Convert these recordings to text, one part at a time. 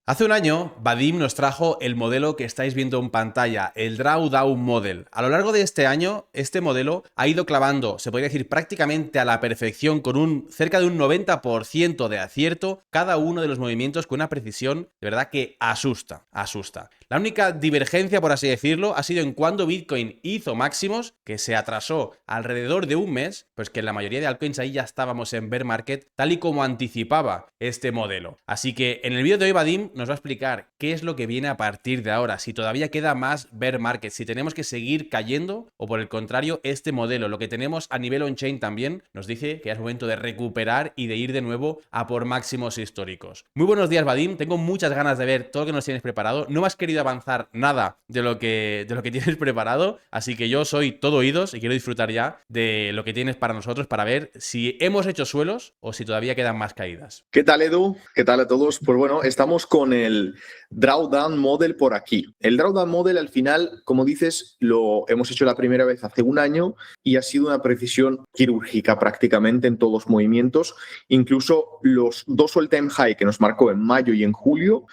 Hace un año, Vadim nos trajo el modelo que estáis viendo en pantalla, el Drawdown Model. A lo largo de este año, este modelo ha ido clavando, se podría decir prácticamente a la perfección, con cerca de un 90% de acierto, cada uno de los movimientos con una precisión de verdad que asusta. La única divergencia, por así decirlo, ha sido en cuando Bitcoin hizo máximos, que se atrasó alrededor de un mes, pues que en la mayoría de altcoins ahí ya estábamos en bear market, tal y como anticipaba este modelo. Así que en el vídeo de hoy, Vadim nos va a explicar qué es lo que viene a partir de ahora, si todavía queda más bear market, si tenemos que seguir cayendo o por el contrario, este modelo, lo que tenemos a nivel on-chain también, nos dice que ya es momento de recuperar y de ir de nuevo a por máximos históricos. Muy buenos días, Vadim, tengo muchas ganas de ver todo lo que nos tienes preparado, no me has querido avanzar nada de lo que tienes preparado, así que yo soy todo oídos y quiero disfrutar ya de lo que tienes para nosotros para ver si hemos hecho suelos o si todavía quedan más caídas. ¿Qué tal, Edu? ¿Qué tal a todos? Pues bueno, estamos con el Drawdown Model por aquí. El Drawdown Model, al final, como dices, lo hemos hecho la primera vez hace un año y ha sido una precisión quirúrgica prácticamente en todos los movimientos. Incluso los dos all-time high que nos marcó en mayo y en julio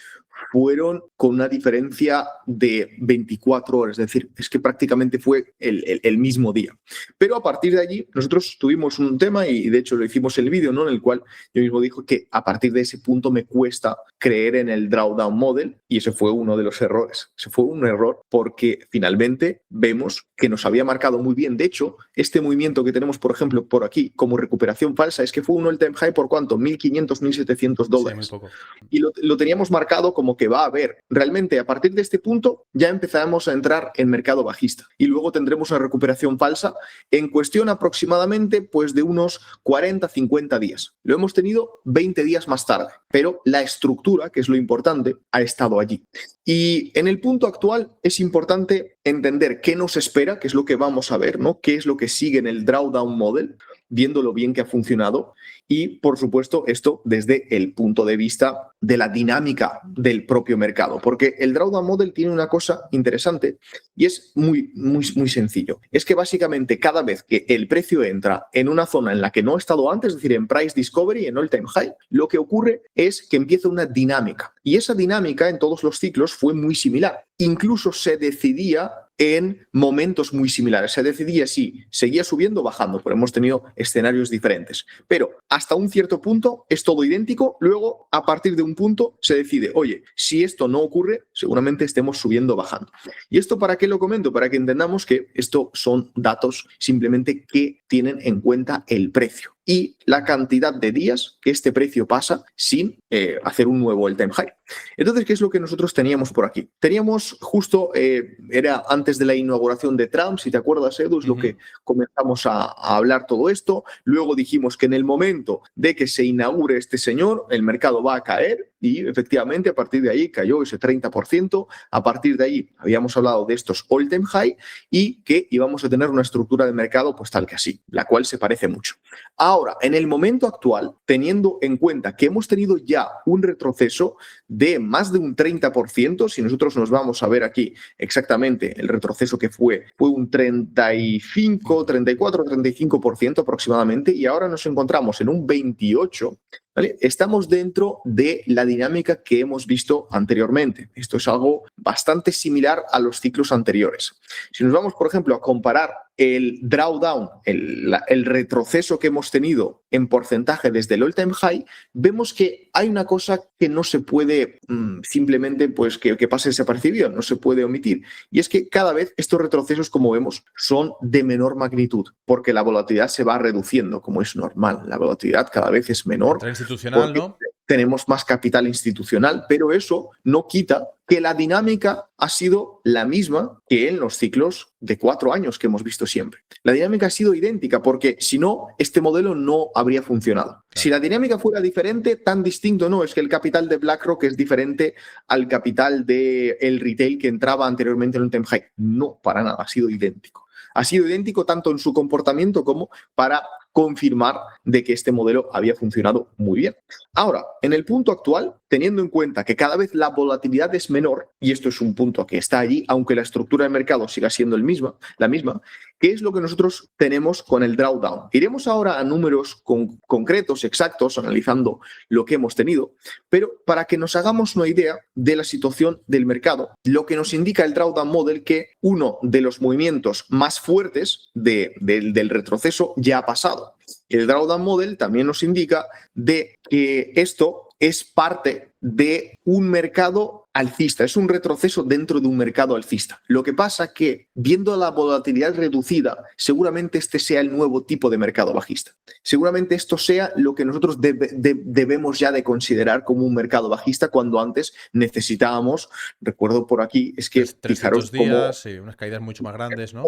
fueron con una diferencia de 24 horas, es decir, es que prácticamente fue el mismo día. Pero a partir de allí nosotros tuvimos un tema y de hecho lo hicimos en el vídeo, ¿no? En el cual yo mismo dijo que a partir de ese punto me cuesta creer en el Drawdown Model y ese fue uno de los errores. Ese fue un error porque finalmente vemos que nos había marcado muy bien. De hecho, este movimiento que tenemos, por ejemplo, por aquí como recuperación falsa es que fue un all-time high por ¿cuánto? 1.500, 1.700 dólares. Sí, muy poco. Y lo teníamos marcado como que va a haber. Realmente, a partir de este punto, ya empezaremos a entrar en mercado bajista. Y luego tendremos una recuperación falsa en cuestión aproximadamente pues, de unos 40, 50 días. Lo hemos tenido 20 días más tarde, pero la estructura, que es lo importante, ha estado allí. Y en el punto actual es importante entender qué nos espera, qué es lo que vamos a ver, ¿no? Qué es lo que sigue en el Drawdown Model, viendo lo bien que ha funcionado. Y, por supuesto, esto desde el punto de vista de la dinámica del propio mercado. Porque el Drawdown Model tiene una cosa interesante y es muy sencillo. Es que básicamente cada vez que el precio entra en una zona en la que no ha estado antes, es decir, en Price Discovery, en All Time High, lo que ocurre es que empieza una dinámica. Y esa dinámica en todos los ciclos fue muy similar. Incluso se decidía en momentos muy similares. Se decidía si seguía subiendo o bajando, pero hemos tenido escenarios diferentes. Pero hasta un cierto punto es todo idéntico. Luego, a partir de un punto, se decide, oye, si esto no ocurre, seguramente estemos subiendo o bajando. ¿Y esto para qué lo comento? Para que entendamos que esto son datos simplemente que tienen en cuenta el precio y la cantidad de días que este precio pasa sin hacer un nuevo all-time high. Entonces, ¿qué es lo que nosotros teníamos por aquí? Teníamos justo, era antes de la inauguración de Trump, si te acuerdas, Edu, es lo que comenzamos a hablar todo esto. Luego dijimos que en el momento de que se inaugure este señor, el mercado va a caer y efectivamente a partir de ahí cayó ese 30%. A partir de ahí habíamos hablado de estos all-time high y que íbamos a tener una estructura de mercado pues tal que así, la cual se parece mucho. Ahora, en el momento actual, teniendo en cuenta que hemos tenido ya un retroceso de más de un 30%, si nosotros nos vamos a ver aquí exactamente el retroceso que fue un 34, 35% aproximadamente, y ahora nos encontramos en un 28%, ¿vale? Estamos dentro de la dinámica que hemos visto anteriormente. Esto es algo bastante similar a los ciclos anteriores. Si nos vamos, por ejemplo, a comparar el drawdown, el retroceso que hemos tenido en porcentaje desde el all-time high, vemos que hay una cosa que no se puede simplemente pues, que pase desapercibido, no se puede omitir. Y es que cada vez estos retrocesos, como vemos, son de menor magnitud, porque la volatilidad se va reduciendo, como es normal. La volatilidad cada vez es menor. Institucional, ¿no? Tenemos más capital institucional, pero eso no quita que la dinámica ha sido la misma que en los ciclos de 4 años que hemos visto siempre. La dinámica ha sido idéntica porque si no, este modelo no habría funcionado. Claro. Si la dinámica fuera diferente, tan distinto no, es que el capital de BlackRock es diferente al capital del retail que entraba anteriormente en el all-time high. No, para nada, ha sido idéntico. Ha sido idéntico tanto en su comportamiento como para confirmar de que este modelo había funcionado muy bien. Ahora, en el punto actual, teniendo en cuenta que cada vez la volatilidad es menor, y esto es un punto que está allí, aunque la estructura del mercado siga siendo la misma, ¿qué es lo que nosotros tenemos con el drawdown? Iremos ahora a números concretos, exactos, analizando lo que hemos tenido, pero para que nos hagamos una idea de la situación del mercado, lo que nos indica el drawdown model que uno de los movimientos más fuertes del retroceso ya ha pasado. El drawdown model también nos indica de que esto es parte de un mercado alcista, es un retroceso dentro de un mercado alcista. Lo que pasa que, viendo la volatilidad reducida, seguramente este sea el nuevo tipo de mercado bajista. Seguramente esto sea lo que nosotros debemos ya de considerar como un mercado bajista, cuando antes necesitábamos, recuerdo por aquí, es que 300 días, sí, unas caídas mucho más grandes, ¿no?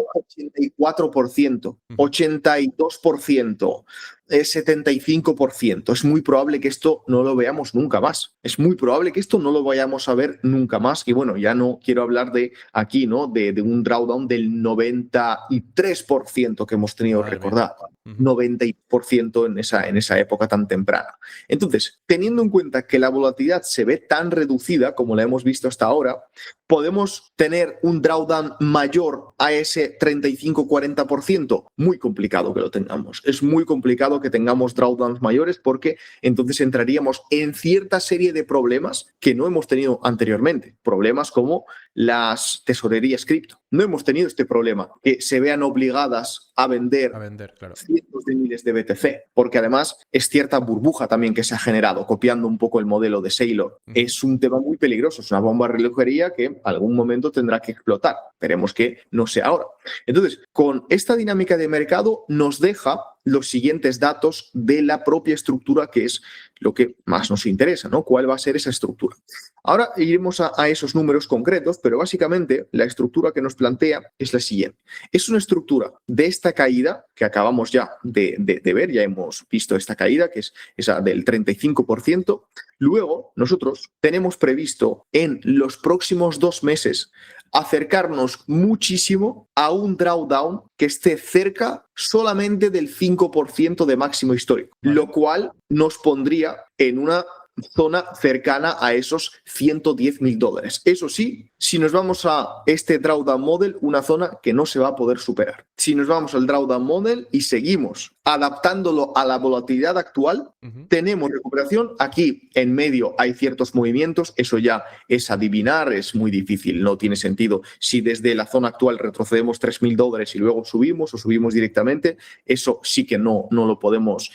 84%, 82%, 75%. Es muy probable que esto no lo veamos nunca más. Es muy probable que esto no lo vayamos a ver nunca más. Y bueno, ya no quiero hablar de aquí, ¿no? De un drawdown del 93% que hemos tenido, recordar. 90% en esa época tan temprana. Entonces, teniendo en cuenta que la volatilidad se ve tan reducida como la hemos visto hasta ahora, ¿podemos tener un drawdown mayor a ese 35-40%? Muy complicado que lo tengamos. Es muy complicado que tengamos drawdowns mayores, porque entonces entraríamos en cierta serie de problemas que no hemos tenido anteriormente. Problemas como las tesorerías cripto. No hemos tenido este problema, que se vean obligadas a vender claro, cientos de miles de BTC, porque además es cierta burbuja también que se ha generado, copiando un poco el modelo de Saylor. Es un tema muy peligroso, es una bomba de relojería que algún momento tendrá que explotar. Esperemos que no sea ahora. Entonces, con esta dinámica de mercado nos deja los siguientes datos de la propia estructura, que es lo que más nos interesa, ¿no? ¿Cuál va a ser esa estructura? Ahora iremos a esos números concretos, pero básicamente la estructura que nos plantea es la siguiente. Es una estructura de esta caída que acabamos ya de ver, ya hemos visto esta caída, que es esa del 35%. Luego, nosotros tenemos previsto en los próximos 2 meses acercarnos muchísimo a un drawdown que esté cerca solamente del 5% de máximo histórico, lo cual nos pondría en una zona cercana a esos $110.000. Eso sí, si nos vamos a este drawdown model, una zona que no se va a poder superar. Si nos vamos al drawdown model y seguimos adaptándolo a la volatilidad actual, tenemos recuperación. Aquí en medio hay ciertos movimientos, eso ya es adivinar, es muy difícil, no tiene sentido. Si desde la zona actual retrocedemos $3.000 y luego subimos o subimos directamente, eso sí que no lo podemos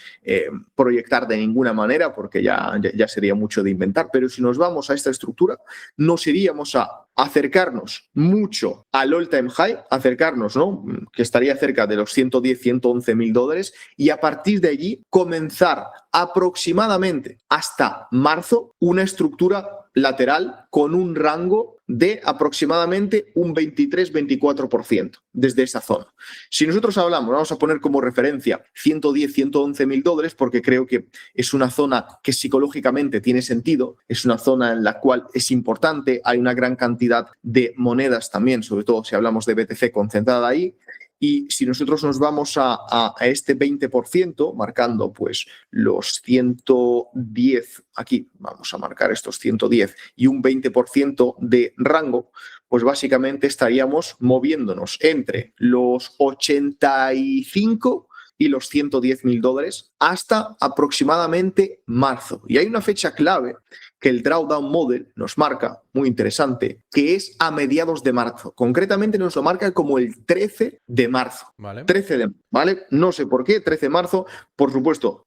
proyectar de ninguna manera, porque ya sería mucho de inventar. Pero si nos vamos a esta estructura, nos iríamos a acercarnos mucho al all-time high, acercarnos, ¿no? Que estaría cerca de los 110, $111.000, y a partir de allí comenzar aproximadamente hasta marzo una estructura lateral con un rango de aproximadamente un 23-24% desde esa zona. Si nosotros hablamos, vamos a poner como referencia 110, $111.000, porque creo que es una zona que psicológicamente tiene sentido, es una zona en la cual es importante, hay una gran cantidad de monedas también, sobre todo si hablamos de BTC concentrada ahí. Y si nosotros nos vamos a este 20%, marcando pues los 110, aquí vamos a marcar estos 110 y un 20% de rango, pues básicamente estaríamos moviéndonos entre los 85 y los $110.000 hasta aproximadamente marzo. Y hay una fecha clave que el drawdown model nos marca, muy interesante, que es a mediados de marzo. Concretamente nos lo marca como el 13 de marzo. Vale. 13 de marzo, ¿vale? No sé por qué, 13 de marzo. Por supuesto,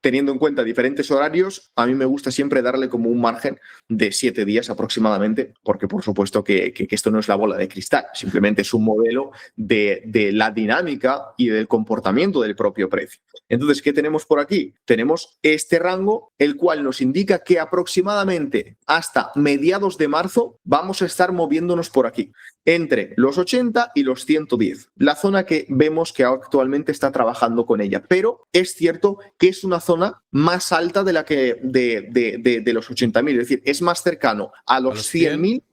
teniendo en cuenta diferentes horarios, a mí me gusta siempre darle como un margen de 7 días aproximadamente, porque por supuesto que esto no es la bola de cristal, simplemente es un modelo de la dinámica y del comportamiento del propio precio. Entonces, ¿qué tenemos por aquí? Tenemos este rango, el cual nos indica que aproximadamente hasta mediados de marzo vamos a estar moviéndonos por aquí, entre los 80 y los 110, la zona que vemos que actualmente está trabajando con ella. Pero es cierto que es una zona más alta de la que de los 80.000, es decir, es más cercano a los 100.000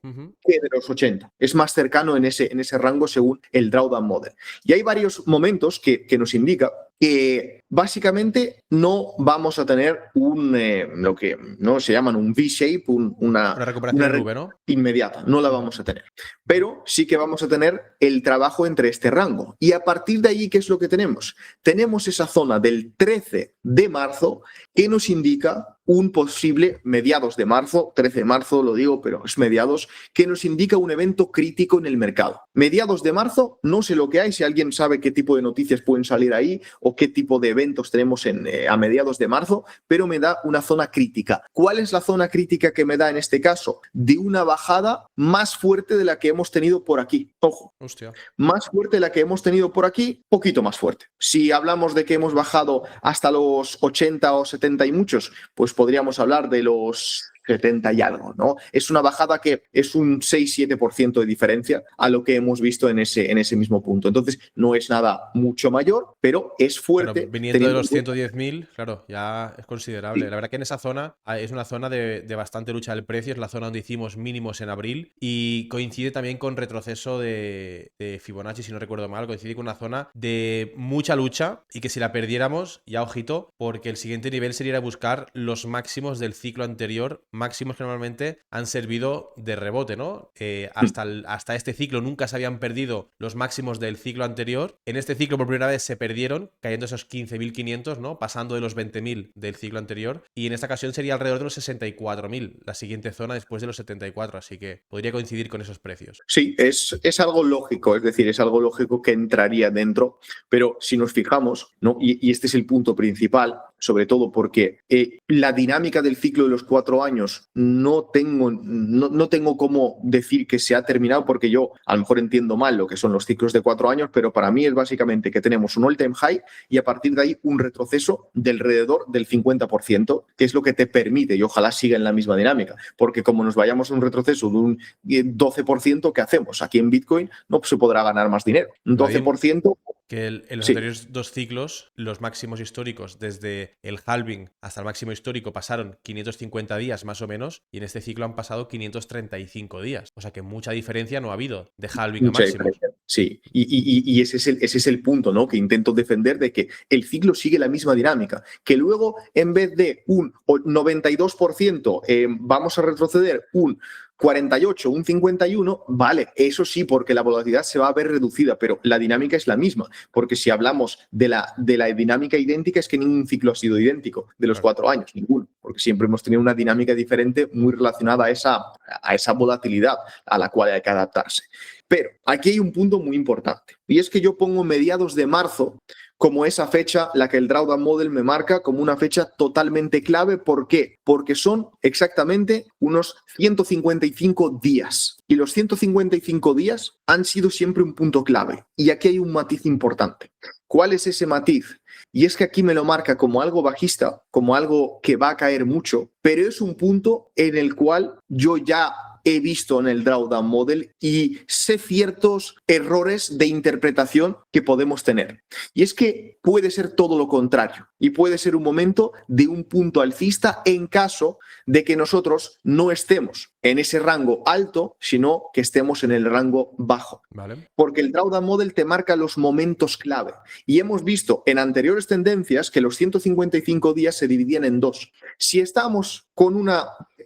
que de los 80. Es más cercano en ese rango según el drawdown model. Y hay varios momentos que nos indica que básicamente no vamos a tener lo que no se llaman un V-shape, una recuperación en V, ¿no? Inmediata, no la vamos a tener. Pero sí que vamos a tener el trabajo entre este rango. Y a partir de allí, ¿qué es lo que tenemos? Tenemos esa zona del 13 de marzo que nos indica un posible mediados de marzo, 13 de marzo lo digo, pero es mediados, que nos indica un evento crítico en el mercado. Mediados de marzo, no sé lo que hay, si alguien sabe qué tipo de noticias pueden salir ahí o qué tipo de eventos tenemos a mediados de marzo, pero me da una zona crítica. ¿Cuál es la zona crítica que me da en este caso? De una bajada más fuerte de la que hemos tenido por aquí. Ojo, hostia, más fuerte de la que hemos tenido por aquí, poquito más fuerte. Si hablamos de que hemos bajado hasta los 80 o 70 y muchos, pues podríamos hablar de los 70 y algo, ¿no? Es una bajada que es un 6-7% de diferencia a lo que hemos visto en ese mismo punto. Entonces, no es nada mucho mayor, pero es fuerte. Pero viniendo de los 110.000, claro, ya es considerable. Sí. La verdad que en esa zona es una zona de bastante lucha del precio, es la zona donde hicimos mínimos en abril y coincide también con retroceso de Fibonacci, si no recuerdo mal, coincide con una zona de mucha lucha y que si la perdiéramos, ya ojito, porque el siguiente nivel sería buscar los máximos del ciclo anterior, máximos que normalmente han servido de rebote, ¿no? Hasta este ciclo nunca se habían perdido los máximos del ciclo anterior. En este ciclo por primera vez se perdieron, cayendo esos 15.500, ¿no? Pasando de los 20.000 del ciclo anterior. Y en esta ocasión sería alrededor de los 64.000, la siguiente zona después de los 74. Así que podría coincidir con esos precios. Sí, es algo lógico, es decir, es algo lógico que entraría dentro. Pero si nos fijamos, ¿no? Y este es el punto principal, sobre todo porque la dinámica del ciclo de los 4 años no tengo cómo decir que se ha terminado, porque yo a lo mejor entiendo mal lo que son los ciclos de 4 años, pero para mí es básicamente que tenemos un all-time high y a partir de ahí un retroceso de alrededor del 50%, que es lo que te permite, y ojalá siga en la misma dinámica, porque como nos vayamos a un retroceso de un 12%, ¿qué hacemos? Aquí en Bitcoin no se podrá ganar más dinero. Un 12%... Que en los anteriores 2 ciclos, los máximos históricos, desde el halving hasta el máximo histórico, pasaron 550 días más o menos, y en este ciclo han pasado 535 días. O sea que mucha diferencia no ha habido de halving a máximo. Sí, y ese es el punto, ¿no? Que intento defender, de que el ciclo sigue la misma dinámica, que luego en vez de un 92% vamos a retroceder un 48, un 51, vale, eso sí, porque la volatilidad se va a ver reducida, pero la dinámica es la misma, porque si hablamos de la dinámica idéntica, es que ningún ciclo ha sido idéntico de los 4 años, ninguno, porque siempre hemos tenido una dinámica diferente muy relacionada a esa volatilidad a la cual hay que adaptarse. Pero aquí hay un punto muy importante, y es que yo pongo mediados de marzo como esa fecha, la que el Drawdown Model me marca como una fecha totalmente clave. ¿Por qué? Porque son exactamente unos 155 días. Y los 155 días han sido siempre un punto clave. Y aquí hay un matiz importante. ¿Cuál es ese matiz? Y es que aquí me lo marca como algo bajista, como algo que va a caer mucho, pero es un punto en el cual yo ya he visto en el Drawdown Model y sé ciertos errores de interpretación que podemos tener. Y es que puede ser todo lo contrario y puede ser un momento de un punto alcista en caso de que nosotros no estemos en ese rango alto, sino que estemos en el rango bajo. Vale. Porque el Drawdown Model te marca los momentos clave. Y hemos visto en anteriores tendencias que los 155 días se dividían en dos. Si estamos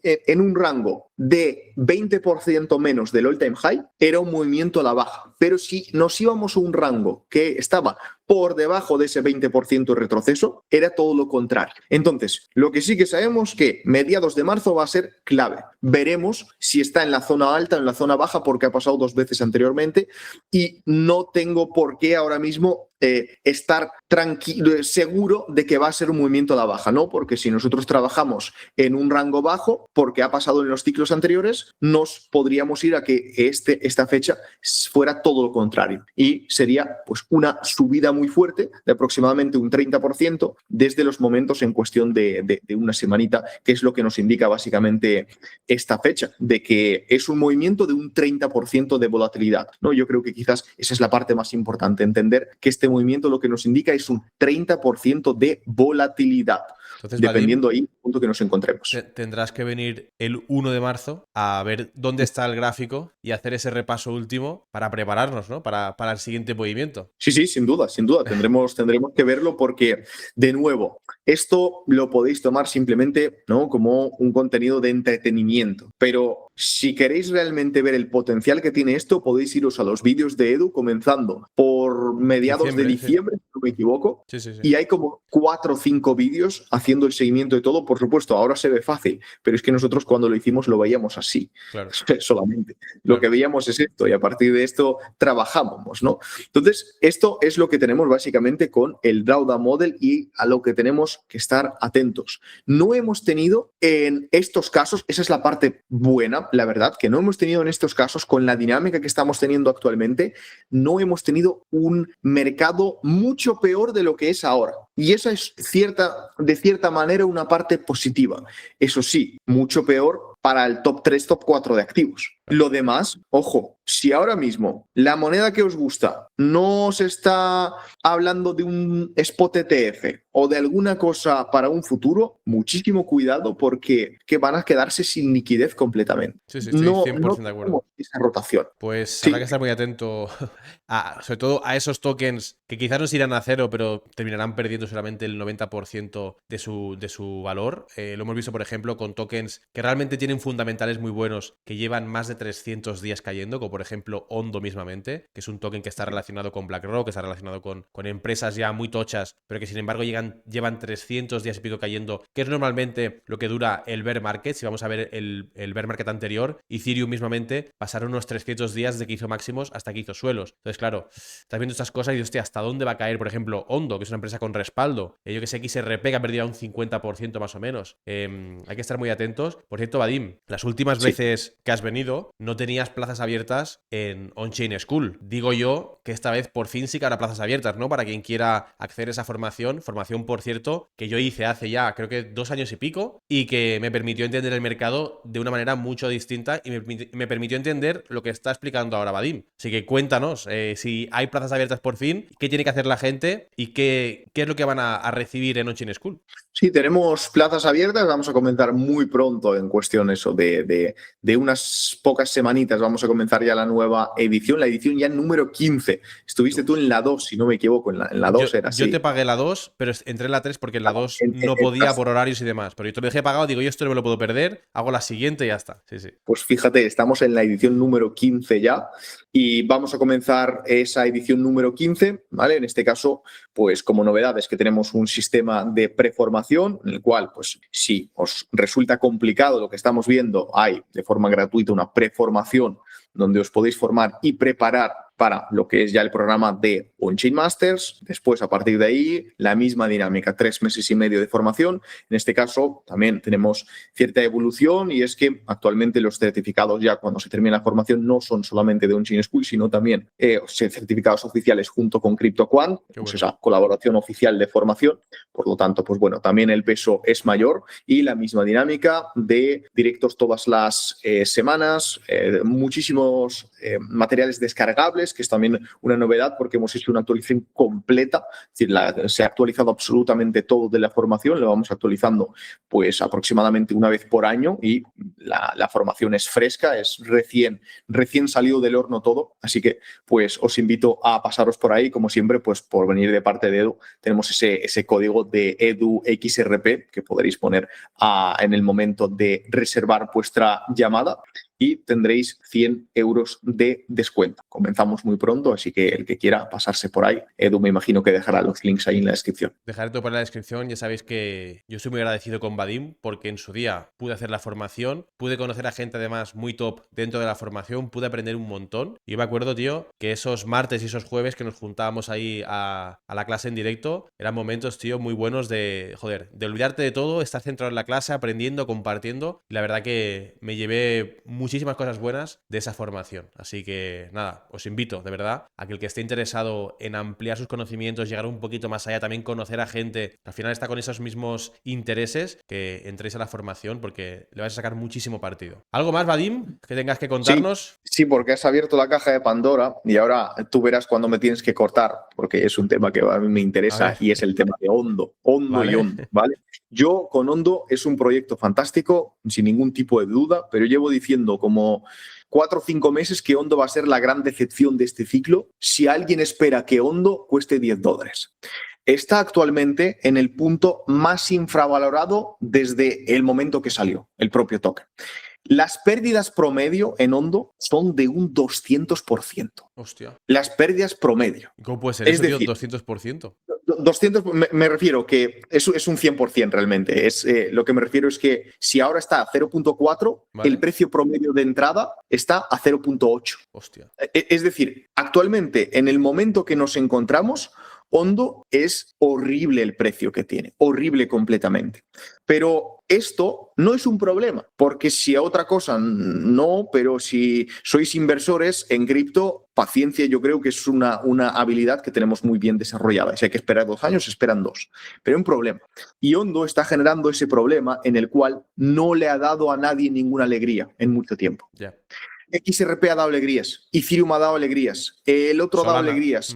en un rango de 20% menos del all-time high, era un movimiento a la baja. Pero si nos íbamos a un rango que estaba por debajo de ese 20% de retroceso, era todo lo contrario. Entonces, lo que sí que sabemos es que mediados de marzo va a ser clave. Veremos si está en la zona alta o en la zona baja, porque ha pasado 2 veces anteriormente y no tengo por qué ahora mismo estar tranquilo, seguro de que va a ser un movimiento a la baja, ¿no? Porque si nosotros trabajamos en un rango bajo, porque ha pasado en los ciclos anteriores, nos podríamos ir a que esta fecha fuera todo lo contrario y sería pues una subida muy fuerte de aproximadamente un 30% desde los momentos en cuestión de una semanita, que es lo que nos indica básicamente esta fecha, de que es un movimiento de un 30% de volatilidad, ¿no? Yo creo que quizás esa es la parte más importante, entender que este movimiento lo que nos indica es un 30% de volatilidad. Entonces, Vadim, dependiendo ahí del punto que nos encontremos. tendrás que venir el 1 de marzo a ver dónde está el gráfico y hacer ese repaso último para prepararnos, ¿no? Para el siguiente movimiento. Sí, sí, sin duda, sin duda. Tendremos que verlo porque, de nuevo, esto lo podéis tomar simplemente, ¿no?, como un contenido de entretenimiento. Pero si queréis realmente ver el potencial que tiene esto, podéis iros a los vídeos de Edu, comenzando por mediados de Diciembre, sí. diciembre, si no me equivoco. Sí, sí, sí. Y hay como 4 o 5 vídeos haciendo el seguimiento de todo. Por supuesto, ahora se ve fácil, pero es que nosotros cuando lo hicimos lo veíamos así, Claro, solamente. Lo que claro. veíamos es esto y a partir de esto trabajábamos, ¿no? Entonces, esto es lo que tenemos básicamente con el Drawdown Model y a lo que tenemos que estar atentos. No hemos tenido en estos casos, esa es la parte buena, la verdad, que no hemos tenido en estos casos, con la dinámica que estamos teniendo actualmente, no hemos tenido un mercado mucho peor de lo que es ahora. Y esa es de cierta manera una parte positiva. Eso sí, mucho peor para el top 3, top 4 de activos. Lo demás, ojo, si ahora mismo la moneda que os gusta no se está hablando de un spot ETF o de alguna cosa para un futuro, muchísimo cuidado porque que van a quedarse sin liquidez completamente. Sí, sí, estoy No 100% de acuerdo. tenemos esa rotación. Pues habrá Sí, que estar muy atento, sobre todo a esos tokens que quizás no se irán a cero, pero terminarán perdiendo solamente el 90% de su valor. Lo hemos visto, por ejemplo, con tokens que realmente tienen fundamentales muy buenos, que llevan más de 300 días cayendo, como por ejemplo Ondo mismamente, que es un token que está relacionado con BlackRock, que está relacionado con empresas ya muy tochas, pero que sin embargo llevan 300 días y pico cayendo, que es normalmente lo que dura el bear market. Si vamos a ver el bear market anterior, Ethereum mismamente pasaron unos 300 días desde que hizo máximos hasta que hizo suelos. Entonces, claro, estás viendo estas cosas y dices, hostia, ¿hasta dónde va a caer? Por ejemplo, Ondo, que es una empresa con respaldo. Yo que sé, XRP, que ha perdido un 50% más o menos. Hay que estar muy atentos. Por cierto, Vadim, las últimas sí. veces que has venido, no tenías plazas abiertas en On-Chain School. Digo yo que esta vez por fin sí que habrá plazas abiertas, ¿no? Para quien quiera acceder a esa formación. Formación, por cierto, que yo hice hace ya, creo que 2 años y pico, y que me permitió entender el mercado de una manera mucho distinta y me permitió entender lo que está explicando ahora Vadim. Así que cuéntanos, si hay plazas abiertas por fin, qué tiene que hacer la gente y qué es lo que van a recibir en On-Chain School. Sí, tenemos plazas abiertas, vamos a comenzar muy pronto en cuestión eso de unas pocas semanitas, vamos a comenzar ya la nueva edición, la edición ya número 15. Estuviste tú en la 2, si no me equivoco, en la 2 era Yo así. te pagué la 2, pero entré en la 3 porque en la 2 no podía Entraste. por horarios y demás. Pero yo te lo dejé pagado, digo, yo esto no me lo puedo perder, hago la siguiente y ya está. Sí, sí. Pues fíjate, estamos en la edición número 15 ya y vamos a comenzar esa edición número 15, ¿vale? En este caso, pues como novedad es que tenemos un sistema de preformación en el cual, pues si os resulta complicado lo que estamos viendo, hay de forma gratuita una preformación donde os podéis formar y preparar para lo que es ya el programa de On-Chain Masters. Después, a partir de ahí, la misma dinámica, 3 meses y medio de formación. En este caso, también tenemos cierta evolución y es que actualmente los certificados ya cuando se termina la formación no son solamente de On-Chain School, sino también certificados oficiales junto con CryptoQuant, pues esa colaboración oficial de formación. Por lo tanto, pues bueno, también el peso es mayor y la misma dinámica de directos todas las semanas, muchísimos materiales descargables, que es también una novedad porque hemos hecho una actualización completa, es decir, se ha actualizado absolutamente todo de la formación, lo vamos actualizando pues aproximadamente una vez por año y la formación es fresca, es recién salido del horno todo, así que pues os invito a pasaros por ahí, como siempre, pues por venir de parte de Edu, tenemos ese código de EduXRP que podréis poner en el momento de reservar vuestra llamada y tendréis 100 euros de descuento. Comenzamos muy pronto, así que el que quiera pasarse por ahí, Edu me imagino que dejará los links ahí en la descripción. Dejaré todo por la descripción. Ya sabéis que yo estoy muy agradecido con Vadim porque en su día pude hacer la formación, pude conocer a gente además muy top dentro de la formación, pude aprender un montón. Y yo me acuerdo, tío, que esos martes y esos jueves que nos juntábamos ahí a la clase en directo eran momentos, tío, muy buenos de, joder, de olvidarte de todo, estar centrado en la clase, aprendiendo, compartiendo. Y la verdad que me llevé muchas muchísimas cosas buenas de esa formación. Así que nada, os invito de verdad a que el que esté interesado en ampliar sus conocimientos, llegar un poquito más allá, también conocer a gente que al final está con esos mismos intereses, que entréis a la formación porque le vais a sacar muchísimo partido. ¿Algo más, Vadim, que tengas que contarnos? Sí, porque has abierto la caja de Pandora y ahora tú verás cuándo me tienes que cortar, porque es un tema que a mí me interesa y es el tema de Ondo. Ondo y Ondo, ¿vale? Yo con Ondo es un proyecto fantástico, sin ningún tipo de duda, pero llevo diciendo como 4 o 5 meses que Ondo va a ser la gran decepción de este ciclo si alguien espera que Ondo cueste $10. Está actualmente en el punto más infravalorado desde el momento que salió el propio token. Las pérdidas promedio en Ondo son de un 200%. Hostia. Las pérdidas promedio. ¿Cómo puede ser eso, tío? 200%. 200, me refiero que eso es un 100% realmente. Lo que me refiero es que si ahora está a 0.4, Vale. el precio promedio de entrada está a 0.8. Hostia. Es decir, actualmente, en el momento que nos encontramos, Ondo es horrible el precio que tiene, horrible completamente. Pero esto no es un problema, porque si a otra cosa no, pero si sois inversores en cripto, paciencia yo creo que es una habilidad que tenemos muy bien desarrollada. Si hay que esperar 2 años, esperan 2. Pero hay un problema. Y Ondo está generando ese problema en el cual no le ha dado a nadie ninguna alegría en mucho tiempo. Yeah. XRP ha dado alegrías, Ethereum ha dado alegrías, el otro ha dado alegrías.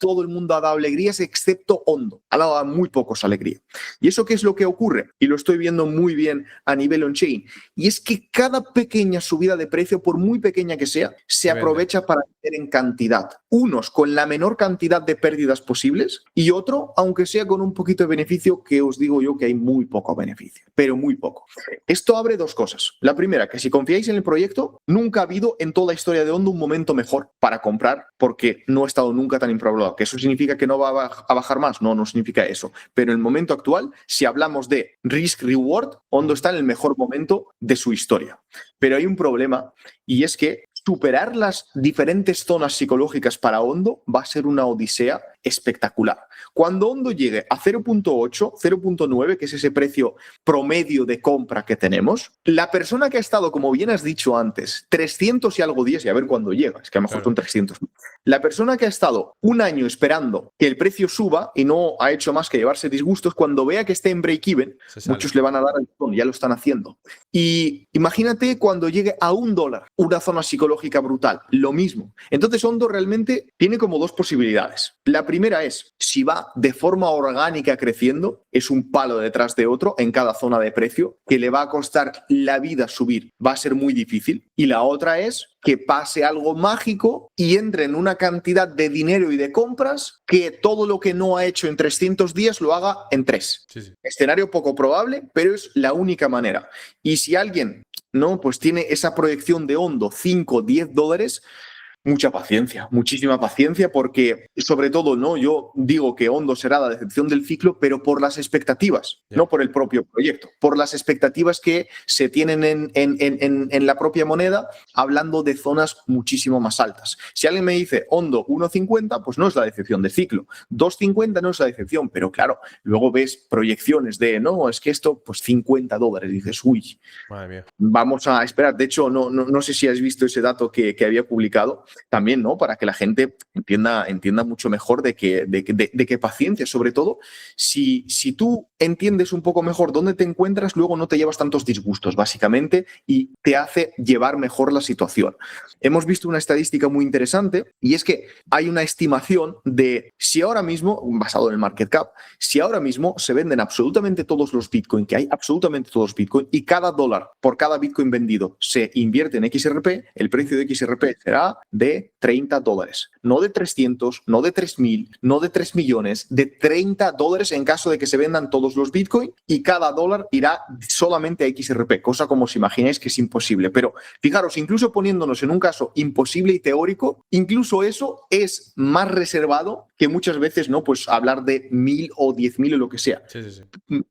Todo el mundo ha dado alegrías excepto Ondo. Ha dado a muy pocos alegría. ¿Y eso qué es lo que ocurre? Y lo estoy viendo muy bien a nivel on-chain. Y es que cada pequeña subida de precio, por muy pequeña que sea, se aprovecha para meter en cantidad. Unos con la menor cantidad de pérdidas posibles y otro, aunque sea con un poquito de beneficio, que os digo yo que hay muy poco beneficio, pero muy poco. Esto abre 2 cosas. La primera, que si confiáis en el proyecto, nunca ha habido en toda la historia de Ondo un momento mejor para comprar porque no ha estado nunca tan infravalorado. ¿Que eso significa que no va a bajar más? No, no significa eso. Pero en el momento actual, si hablamos de risk-reward, Ondo está en el mejor momento de su historia. Pero hay un problema y es que superar las diferentes zonas psicológicas para Ondo va a ser una odisea espectacular. Cuando Ondo llegue a 0.8, 0.9, que es ese precio promedio de compra que tenemos, la persona que ha estado, como bien has dicho antes, 300 y algo días, y a ver cuándo llega, es que a lo mejor son 300. La persona que ha estado un año esperando que el precio suba y no ha hecho más que llevarse disgustos, cuando vea que esté en break-even, muchos le van a dar al botón, ya lo están haciendo. Y imagínate cuando llegue a $1, una zona psicológica brutal, lo mismo. Entonces Ondo realmente tiene como 2 posibilidades. La primera es, si va de forma orgánica creciendo, es un palo detrás de otro en cada zona de precio, que le va a costar la vida subir, va a ser muy difícil. Y la otra es que pase algo mágico y entre en una cantidad de dinero y de compras que todo lo que no ha hecho en 300 días lo haga en 3. Sí. Escenario poco probable, pero es la única manera. Y si alguien pues tiene esa proyección de Ondo, $5, $10, mucha paciencia, muchísima paciencia, porque sobre todo, yo digo que Ondo será la decepción del ciclo, pero por las expectativas, no por el propio proyecto, por las expectativas que se tienen en la propia moneda, hablando de zonas muchísimo más altas. Si alguien me dice Ondo 1.50, pues no es la decepción del ciclo, 2.50 no es la decepción, pero claro, luego ves proyecciones de, es que esto, pues $50, y dices, uy, madre mía, vamos a esperar. De hecho, no sé si has visto ese dato que había publicado, también, para que la gente entienda mucho mejor de que paciencia, sobre todo, si tú entiendes un poco mejor dónde te encuentras, luego no te llevas tantos disgustos, básicamente, y te hace llevar mejor la situación. Hemos visto una estadística muy interesante y es que hay una estimación de si ahora mismo, basado en el market cap, si ahora mismo se venden absolutamente todos los Bitcoin que hay, absolutamente todos los Bitcoin, y cada dólar por cada Bitcoin vendido se invierte en XRP, el precio de XRP será de $30, no de 300, no de 3.000, no de 3 millones, de $30 en caso de que se vendan todos los Bitcoin, y cada dólar irá solamente a XRP, cosa como os imagináis que es imposible. Pero fijaros, incluso poniéndonos en un caso imposible y teórico, incluso eso es más reservado que muchas veces, pues hablar de 1.000 o 10.000 o lo que sea. Sí.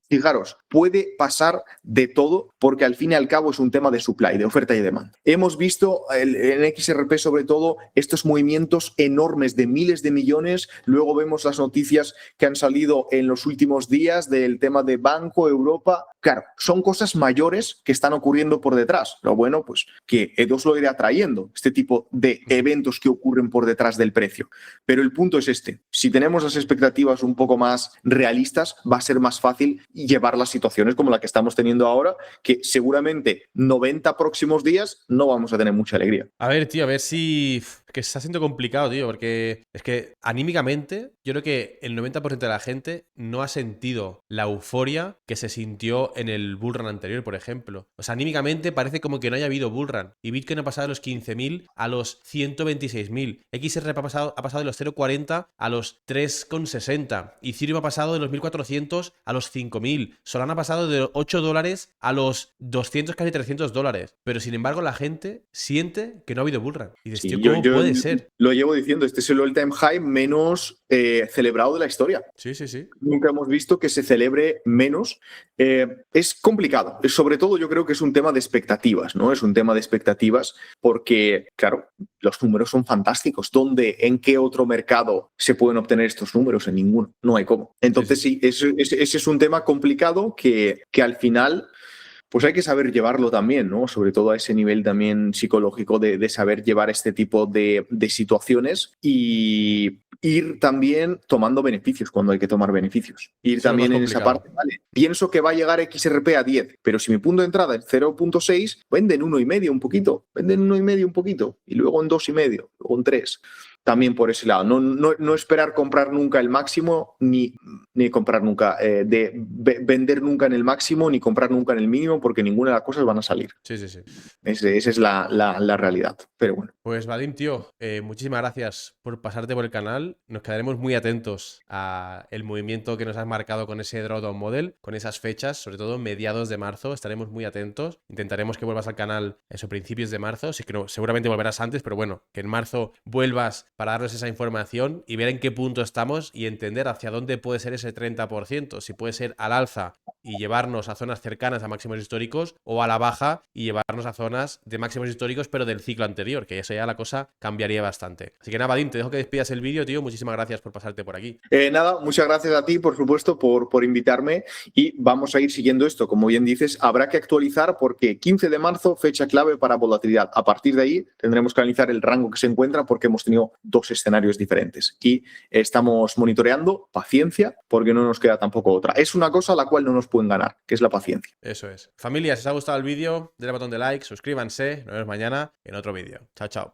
Fijaros, puede pasar de todo porque al fin y al cabo es un tema de supply, de oferta y demanda. Hemos visto en XRP sobre todo todo estos movimientos enormes de miles de millones. Luego vemos las noticias que han salido en los últimos días del tema de Banco Europa. Claro, son cosas mayores que están ocurriendo por detrás. Lo bueno, pues que E2 lo irá trayendo, este tipo de eventos que ocurren por detrás del precio. Pero el punto es este: si tenemos las expectativas un poco más realistas, va a ser más fácil llevar las situaciones como la que estamos teniendo ahora, que seguramente 90 próximos días no vamos a tener mucha alegría. A ver, tío, a ver si... Que está siendo complicado, tío, porque es que anímicamente yo creo que el 90% de la gente no ha sentido la euforia que se sintió en el bullrun anterior, por ejemplo. O sea, anímicamente parece como que no haya habido bullrun. Y Bitcoin ha pasado de los 15.000 a los 126.000. XR ha pasado de los 0,40 a los 3,60. Ethereum ha pasado de los 1.400 a los 5.000. Solana ha pasado de $8 a los 200, casi $300. Pero sin embargo la gente siente que no ha habido bullrun. Y dices, Sí, tío, ¿cómo puede ser? Lo llevo diciendo, este es el all-time high menos celebrado de la historia. Sí, sí, sí. Nunca hemos visto que se celebre menos. Es complicado. Sobre todo yo creo que es un tema de expectativas, ¿no? Es un tema de expectativas porque, claro, los números son fantásticos. ¿En qué otro mercado se pueden obtener estos números? En ninguno. No hay cómo. Entonces sí, ese es un tema complicado que al final... Pues hay que saber llevarlo también, ¿no? Sobre todo a ese nivel también psicológico de saber llevar este tipo de situaciones y ir también tomando beneficios cuando hay que tomar beneficios. Ir Eso es lo también más en esa complicado. parte, vale, pienso que va a llegar XRP a 10, pero si mi punto de entrada es 0,6, venden 1,5 un poquito, venden 1,5 un poquito, y luego en 2,5, luego en 3. También por ese lado. No esperar comprar nunca el máximo, ni comprar nunca, vender nunca en el máximo, ni comprar nunca en el mínimo, porque ninguna de las cosas van a salir. Sí, sí, sí. Esa es la realidad. Pero bueno. Pues Vadim, tío, muchísimas gracias por pasarte por el canal. Nos quedaremos muy atentos a el movimiento que nos has marcado con ese Drawdown Model, con esas fechas, sobre todo mediados de marzo. Estaremos muy atentos. Intentaremos que vuelvas al canal a principios de marzo. Sí que no, seguramente volverás antes, pero bueno, que en marzo vuelvas para darnos esa información y ver en qué punto estamos y entender hacia dónde puede ser ese 30%. Si puede ser al alza y llevarnos a zonas cercanas a máximos históricos, o a la baja y llevarnos a zonas de máximos históricos pero del ciclo anterior, que eso ya la cosa cambiaría bastante. Así que nada, Vadim, te dejo que despidas el vídeo, tío. Muchísimas gracias por pasarte por aquí. Nada, muchas gracias a ti, por supuesto, por invitarme, y vamos a ir siguiendo esto. Como bien dices, habrá que actualizar porque 15 de marzo, fecha clave para volatilidad. A partir de ahí tendremos que analizar el rango que se encuentra porque hemos tenido dos escenarios diferentes y estamos monitoreando. Paciencia, porque no nos queda tampoco otra. Es una cosa a la cual no nos pueden ganar, que es la paciencia. Eso es. Familia, si os ha gustado el vídeo, denle al botón de like, suscríbanse. Nos vemos mañana en otro vídeo. Chao, chao.